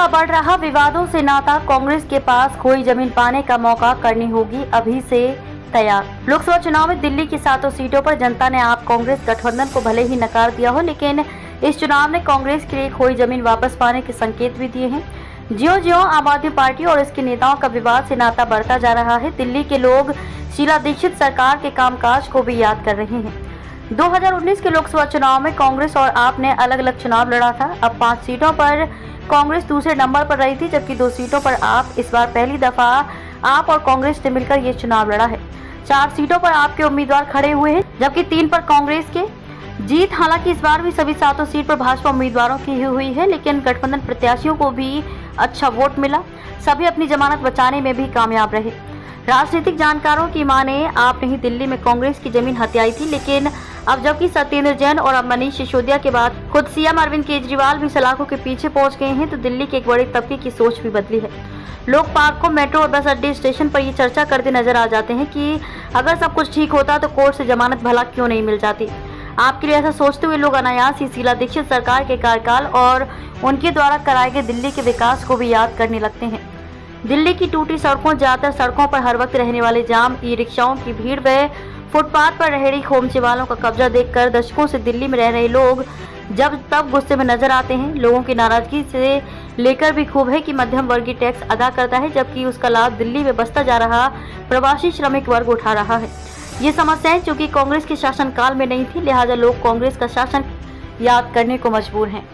का बढ़ रहा विवादों से नाता, कांग्रेस के पास खोई जमीन पाने का मौका करनी होगी अभी से तैयार। लोकसभा चुनाव में दिल्ली की 7 सीटों पर जनता ने आप कांग्रेस गठबंधन को भले ही नकार दिया हो, लेकिन इस चुनाव ने कांग्रेस के लिए खोई जमीन वापस पाने के संकेत भी दिए हैं। ज्यों-ज्यों आम आदमी पार्टी और इसके नेताओं का विवाद से नाता बढ़ता जा रहा है, दिल्ली के लोग शीला दीक्षित सरकार के कामकाज को भी याद कर रहे हैं। 2019 के लोकसभा चुनाव में कांग्रेस और आप ने अलग अलग चुनाव लड़ा था। अब 5 सीटों पर कांग्रेस दूसरे नंबर पर रही थी, जबकि 2 सीटों पर आप इस बार पहली दफा आप और कांग्रेस ने मिलकर ये चुनाव लड़ा है। 4 सीटों पर आपके उम्मीदवार खड़े हुए हैं, जबकि 3 पर कांग्रेस के। जीत हालांकि इस बार भी सभी 7 सीट पर भाजपा उम्मीदवारों की ही हुई है, लेकिन गठबंधन प्रत्याशियों को भी अच्छा वोट मिला। सभी अपनी जमानत बचाने में भी कामयाब रहे। राजनीतिक जानकारों की माने आपने ही दिल्ली में कांग्रेस की जमीन हथियाई थी, लेकिन अब जबकि सत्येंद्र जैन और अब मनीष सिसोदिया के बाद खुद सीएम अरविंद केजरीवाल भी सलाखों के पीछे पहुंच गए हैं, तो दिल्ली के एक बड़े तबके की सोच भी बदली है। लोग पार्कों, मेट्रो और बस अड्डे, स्टेशन पर ये चर्चा करते नजर आ जाते हैं कि अगर सब कुछ ठीक होता तो कोर्ट से जमानत भला क्यों नहीं मिल जाती। आपके लिए ऐसा सोचते हुए लोग अनायास ही शीला दीक्षित सरकार के कार्यकाल और उनके द्वारा कराए गए दिल्ली के विकास को भी याद करने लगते हैं। दिल्ली की टूटी सड़कों, ज्यादातर सड़कों पर हर वक्त रहने वाले जाम, ई रिक्शाओं की भीड़ व फुटपाथ पर रेहड़ी खोमचे वालों का कब्जा देखकर दशकों से दिल्ली में रह रहे लोग जब तब गुस्से में नजर आते हैं। लोगों की नाराजगी से लेकर भी खूब है कि मध्यम वर्गीय टैक्स अदा करता है, जबकि उसका लाभ दिल्ली में बसता जा रहा प्रवासी श्रमिक वर्ग उठा रहा है। ये समस्याएं चूंकि कांग्रेस के शासनकाल में नहीं थी, लिहाजा लोग कांग्रेस का शासन याद करने को मजबूर हैं।